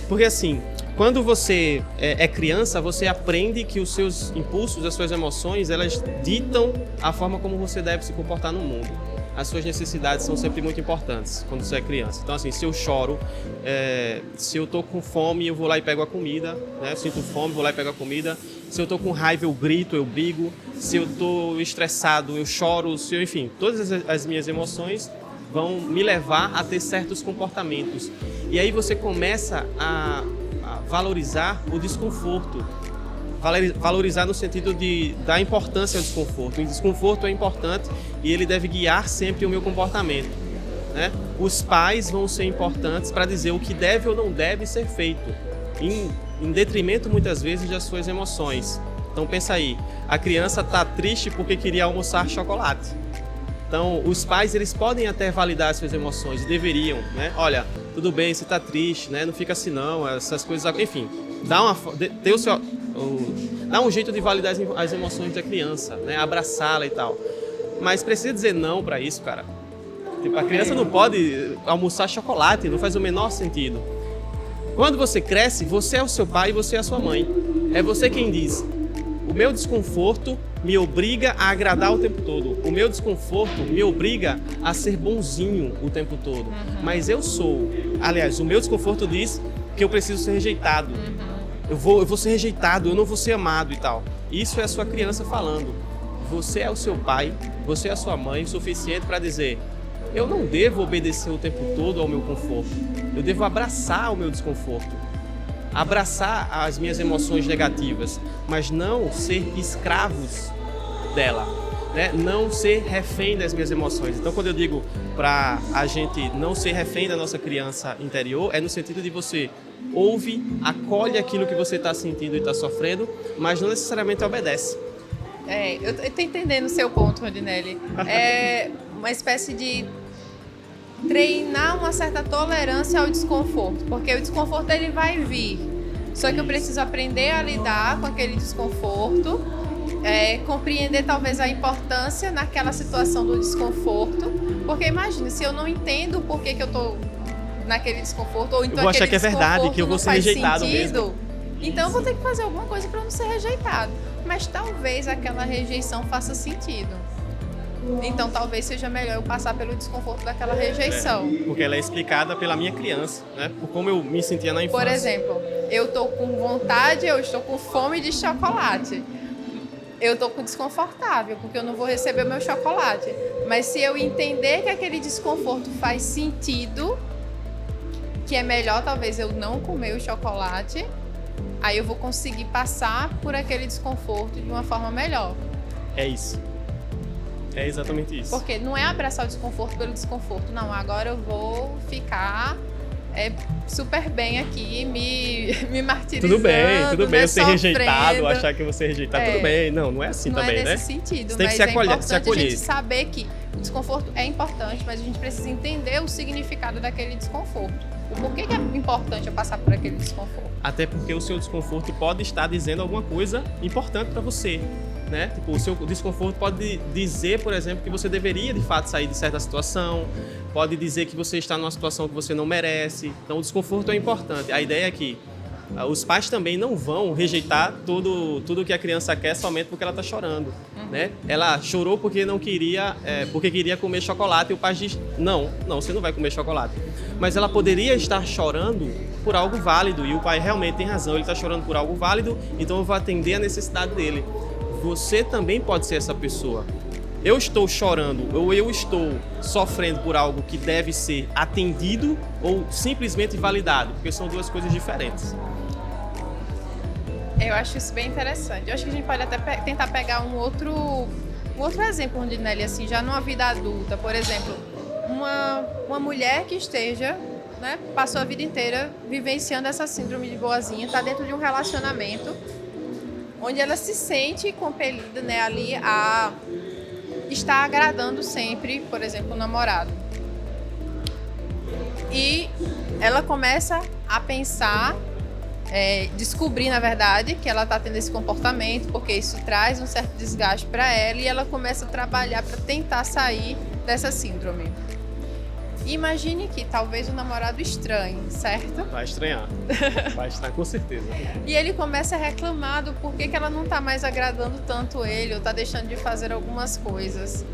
Porque assim, quando você é criança, você aprende que os seus impulsos, as suas emoções, elas ditam a forma como você deve se comportar no mundo. As suas necessidades são sempre muito importantes quando você é criança. Então, assim, se eu choro, se eu tô com fome, eu vou lá e pego a comida, né? Sinto fome, vou lá e pego a comida. Se eu tô com raiva, eu grito, eu brigo. Se eu tô estressado, eu choro. Enfim, todas as minhas emoções vão me levar a ter certos comportamentos. E aí você começa a valorizar o desconforto. Valorizar no sentido da importância do desconforto. O desconforto é importante e ele deve guiar sempre o meu comportamento, né? Os pais vão ser importantes para dizer o que deve ou não deve ser feito, em detrimento muitas vezes das suas emoções. Então pensa aí, a criança está triste porque queria almoçar chocolate. Então os pais, eles podem até validar as suas emoções, deveriam, né? Olha, tudo bem, você está triste, né? Não fica assim não, essas coisas, enfim, dá um jeito de validar as emoções da criança, né? Abraçá-la e tal. Mas precisa dizer não para isso, cara. Tipo, a criança não pode almoçar chocolate, não faz o menor sentido. Quando você cresce, você é o seu pai e você é a sua mãe. É você quem diz: o meu desconforto me obriga a agradar o tempo todo. O meu desconforto me obriga a ser bonzinho o tempo todo. Mas o meu desconforto diz que eu preciso ser rejeitado. Eu vou ser rejeitado, eu não vou ser amado e tal. Isso é a sua criança falando. Você é o seu pai, você é a sua mãe o suficiente para dizer: eu não devo obedecer o tempo todo ao meu conforto. Eu devo abraçar o meu desconforto. Abraçar as minhas emoções negativas, mas não ser escravos dela, né? Não ser refém das minhas emoções. Então, quando eu digo para a gente não ser refém da nossa criança interior, é no sentido de você ouve, acolhe aquilo que você está sentindo e está sofrendo, mas não necessariamente obedece. Eu estou entendendo o seu ponto, Rondinelli. É uma espécie de treinar uma certa tolerância ao desconforto, porque o desconforto ele vai vir. Só que eu preciso aprender a lidar com aquele desconforto, compreender talvez a importância naquela situação do desconforto, porque imagina, se eu não entendo por que eu estou naquele desconforto, ou então eu vou achar que é verdade, que eu vou ser rejeitado sentido, mesmo. Então eu vou ter que fazer alguma coisa para não ser rejeitado. Mas talvez aquela rejeição faça sentido. Então talvez seja melhor eu passar pelo desconforto daquela rejeição. Porque ela é explicada pela minha criança, né? Por como eu me sentia na infância. Por exemplo, eu estou com vontade, eu estou com fome de chocolate. Eu estou desconfortável, porque eu não vou receber o meu chocolate. Mas se eu entender que aquele desconforto faz sentido, que é melhor talvez eu não comer o chocolate, aí eu vou conseguir passar por aquele desconforto de uma forma melhor. É isso. É exatamente isso. Porque não é abraçar o desconforto pelo desconforto, não. Agora eu vou ficar super bem aqui, me martirizando. Tudo bem, né? eu ser rejeitado, achar que eu vou ser rejeitado, tudo bem. Não é assim não também, né? Não é nesse sentido, você tem mas que se acolher, é importante a gente saber que o desconforto é importante, mas a gente precisa entender o significado daquele desconforto. O porquê que é importante eu passar por aquele desconforto. Até porque o seu desconforto pode estar dizendo alguma coisa importante para você, né? Tipo, o seu desconforto pode dizer, por exemplo, que você deveria de fato sair de certa situação, pode dizer que você está numa situação que você não merece. Então, o desconforto é importante. A ideia é que os pais também não vão rejeitar tudo que a criança quer somente porque ela está chorando, né? Ela chorou porque não queria, porque queria comer chocolate e o pai diz, não, você não vai comer chocolate. Mas ela poderia estar chorando por algo válido e o pai realmente tem razão, ele está chorando por algo válido, então eu vou atender a necessidade dele. Você também pode ser essa pessoa. Eu estou chorando ou eu estou sofrendo por algo que deve ser atendido ou simplesmente validado, porque são duas coisas diferentes. Eu acho isso bem interessante. Eu acho que a gente pode até tentar pegar um outro exemplo, Rondinelli, assim, já numa vida adulta. Por exemplo, uma mulher que esteja, né, passou a vida inteira vivenciando essa síndrome de boazinha, está dentro de um relacionamento onde ela se sente compelida, né, ali a estar agradando sempre, por exemplo, o namorado. E ela começa a pensar, descobrir, na verdade, que ela está tendo esse comportamento, porque isso traz um certo desgaste para ela, e ela começa a trabalhar para tentar sair dessa síndrome. Imagine que talvez o namorado estranhe, certo? Vai estranhar com certeza. E ele começa a reclamar do porquê que ela não está mais agradando tanto ele, ou está deixando de fazer algumas coisas.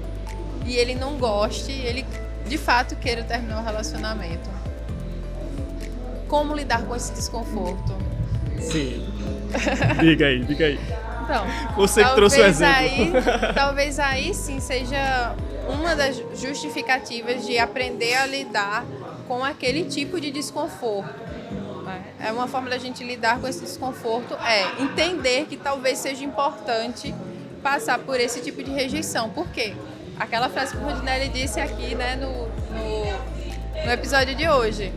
E ele não goste, ele de fato queira terminar o relacionamento. Como lidar com esse desconforto? Sim. Diga aí. Então, você que trouxe o exemplo. Talvez aí sim seja uma das justificativas de aprender a lidar com aquele tipo de desconforto. É uma forma da gente lidar com esse desconforto, entender que talvez seja importante passar por esse tipo de rejeição. Por quê? Aquela frase que o Rondinelli disse aqui, né, no episódio de hoje.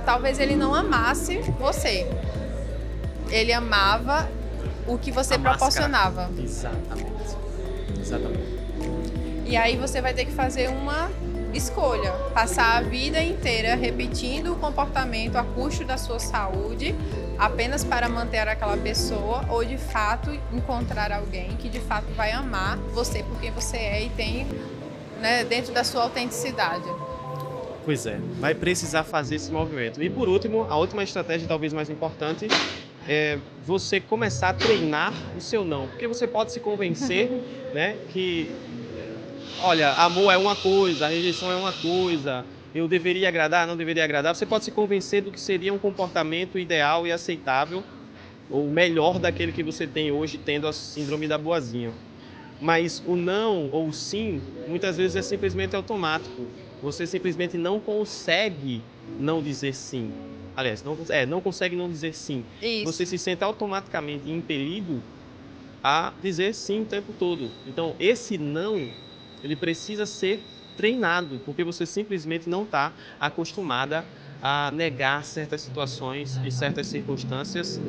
Talvez ele não amasse você. Ele amava o que você proporcionava. Exatamente. E aí você vai ter que fazer uma escolha. Passar a vida inteira repetindo o comportamento a custo da sua saúde, apenas para manter aquela pessoa, ou de fato encontrar alguém que de fato vai amar você por quem você é e tem, né, dentro da sua autenticidade. Pois é, vai precisar fazer esse movimento. E por último, a última estratégia talvez mais importante é você começar a treinar o seu não. Porque você pode se convencer, né, que, olha, amor é uma coisa, a rejeição é uma coisa, eu deveria agradar, não deveria agradar. Você pode se convencer do que seria um comportamento ideal e aceitável, ou melhor daquele que você tem hoje, tendo a síndrome da boazinha. Mas o não ou o sim, muitas vezes é simplesmente automático. Você simplesmente não consegue não dizer sim. Aliás, não consegue não dizer sim. Isso. Você se sente automaticamente impelido a dizer sim o tempo todo. Então, esse não, ele precisa ser treinado, porque você simplesmente não está acostumada a negar certas situações e certas circunstâncias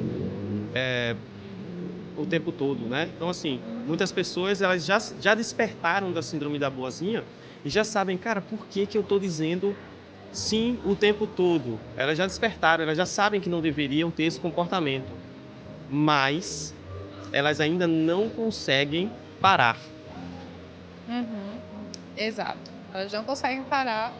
o tempo todo, né? Então, assim, muitas pessoas elas já despertaram da síndrome da boazinha e já sabem, cara, por que eu estou dizendo sim o tempo todo? Elas já despertaram, elas já sabem que não deveriam ter esse comportamento, mas elas ainda não conseguem parar. Exato. Elas não conseguem parar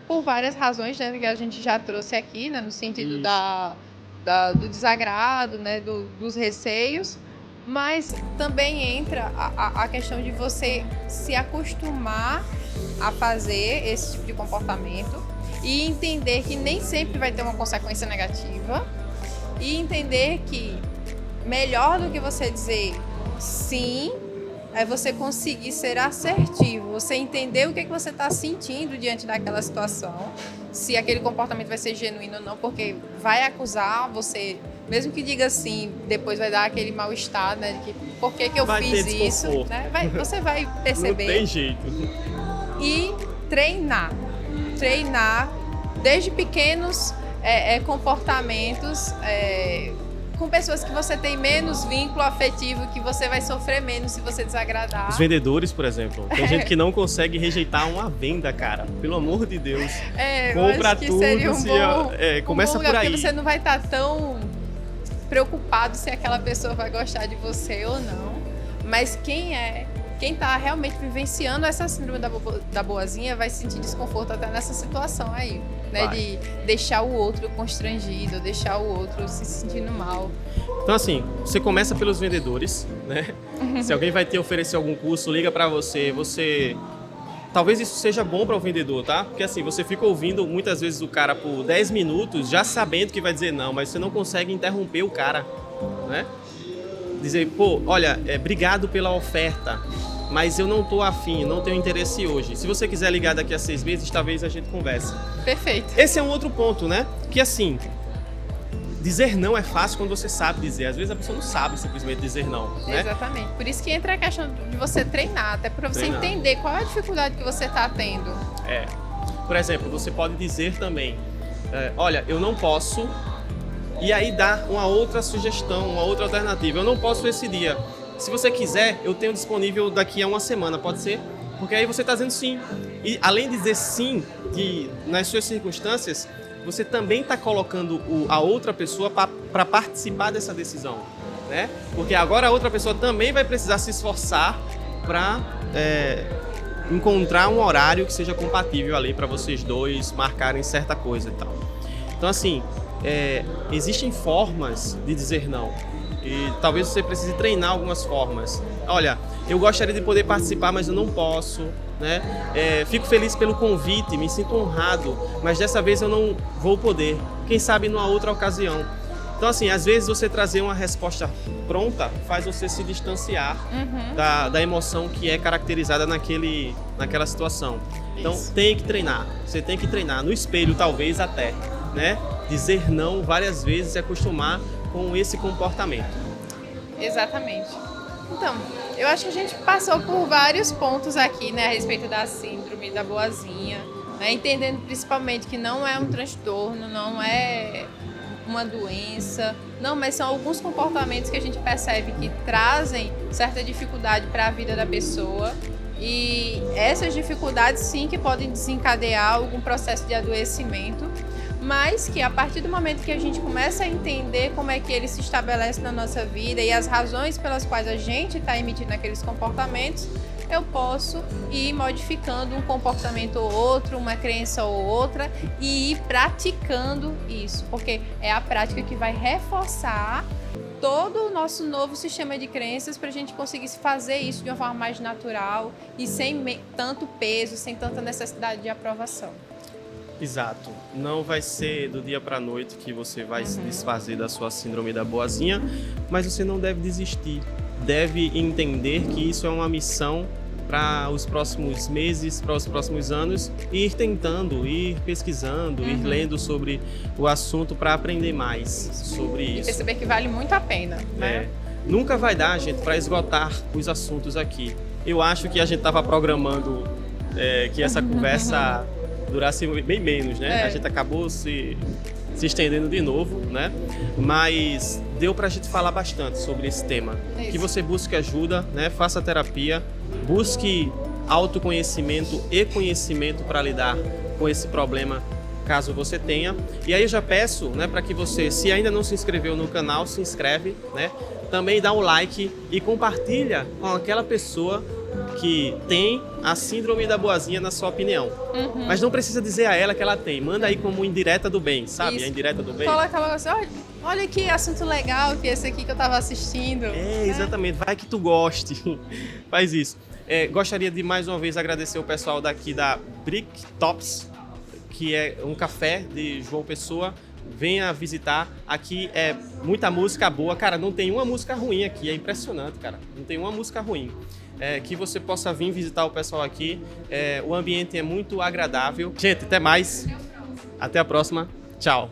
por várias razões, né, que a gente já trouxe aqui, né, no sentido do desagrado, né, dos receios, mas também entra a questão de você se acostumar a fazer esse tipo de comportamento e entender que nem sempre vai ter uma consequência negativa e entender que melhor do que você dizer sim é você conseguir ser assertivo, você entender o que você está sentindo diante daquela situação, se aquele comportamento vai ser genuíno ou não, porque vai acusar você, mesmo que diga sim, depois vai dar aquele mal-estar, né, de que por que eu fiz isso, né? Você vai perceber. Não tem jeito. E treinar desde pequenos comportamentos com pessoas que você tem menos vínculo afetivo, que você vai sofrer menos se você desagradar. Os vendedores, por exemplo. Tem gente que não consegue rejeitar uma venda, cara. Pelo amor de Deus. Compra acho que tudo. seria Começa um bom lugar, por aí. porque você não vai estar tão preocupado se aquela pessoa vai gostar de você ou não. Mas quem tá realmente vivenciando essa síndrome da boazinha vai sentir desconforto até nessa situação aí, né? De deixar o outro constrangido, deixar o outro se sentindo mal. Então, assim, você começa pelos vendedores, né? Se alguém vai te oferecer algum curso, liga pra você... Talvez isso seja bom para o vendedor, tá? Porque assim, você fica ouvindo muitas vezes o cara por 10 minutos, já sabendo que vai dizer não, mas você não consegue interromper o cara, né? Dizer, pô, olha, obrigado pela oferta, mas eu não tô afim, não tenho interesse hoje. Se você quiser ligar daqui a 6 meses, talvez a gente converse. Perfeito. Esse é um outro ponto, né? Que assim, dizer não é fácil quando você sabe dizer. Às vezes a pessoa não sabe simplesmente dizer não, né? Exatamente. Por isso que entra a questão de você treinar, até para você entender qual é a dificuldade que você tá tendo. Por exemplo, você pode dizer também, olha, eu não posso... E aí dá uma outra sugestão, uma outra alternativa. Eu não posso esse dia. Se você quiser, eu tenho disponível daqui a uma semana, pode ser? Porque aí você está dizendo sim. E além de dizer sim, nas suas circunstâncias, você também está colocando a outra pessoa para participar dessa decisão, né? Porque agora a outra pessoa também vai precisar se esforçar para encontrar um horário que seja compatível ali para vocês dois marcarem certa coisa e tal. Então, assim... existem formas de dizer não e talvez você precise treinar algumas formas. Olha, eu gostaria de poder participar, mas eu não posso, né? Fico feliz pelo convite, me sinto honrado, mas dessa vez eu não vou poder. Quem sabe numa outra ocasião. Então, assim, às vezes você trazer uma resposta pronta faz você se distanciar da emoção que é caracterizada naquela situação. Então, tem que treinar. Você tem que treinar no espelho, talvez até, né? Dizer não várias vezes e acostumar com esse comportamento. Exatamente. Então, eu acho que a gente passou por vários pontos aqui, né, a respeito da síndrome da boazinha, né, entendendo principalmente que não é um transtorno, não é uma doença, não, mas são alguns comportamentos que a gente percebe que trazem certa dificuldade para a vida da pessoa. E essas dificuldades sim que podem desencadear algum processo de adoecimento, mas que a partir do momento que a gente começa a entender como é que ele se estabelece na nossa vida e as razões pelas quais a gente está emitindo aqueles comportamentos, eu posso ir modificando um comportamento ou outro, uma crença ou outra e ir praticando isso, porque é a prática que vai reforçar todo o nosso novo sistema de crenças para a gente conseguir fazer isso de uma forma mais natural e sem tanto peso, sem tanta necessidade de aprovação. Exato. Não vai ser do dia para a noite que você vai se desfazer da sua síndrome da boazinha, mas você não deve desistir. Deve entender que isso é uma missão para os próximos meses, para os próximos anos, e ir tentando, ir pesquisando, ir lendo sobre o assunto para aprender mais sobre isso. E perceber que vale muito a pena, né? Nunca vai dar, gente, para esgotar os assuntos aqui. Eu acho que a gente estava programando que essa conversa durasse bem menos, né? A gente acabou se estendendo de novo, né? Mas deu pra gente falar bastante sobre esse tema. Que você busque ajuda, né? Faça terapia, busque autoconhecimento e conhecimento para lidar com esse problema, caso você tenha. E aí eu já peço, né, para que você, se ainda não se inscreveu no canal, se inscreve, né? Também dá um like e compartilha com aquela pessoa que tem a síndrome da boazinha, na sua opinião. Mas não precisa dizer a ela que ela tem. Manda aí como indireta do bem, sabe? Isso. A indireta do bem. Fala aquela coisa, olha que assunto legal que esse aqui que eu tava assistindo. Exatamente. Vai que tu goste. Faz isso. Gostaria de mais uma vez agradecer o pessoal daqui da Brick Tops, que é um café de João Pessoa. Venha visitar. Aqui é muita música boa. Cara, não tem uma música ruim aqui. É impressionante, cara. Não tem uma música ruim. Que você possa vir visitar o pessoal aqui. O ambiente é muito agradável. Gente, até mais. Até a próxima. Tchau.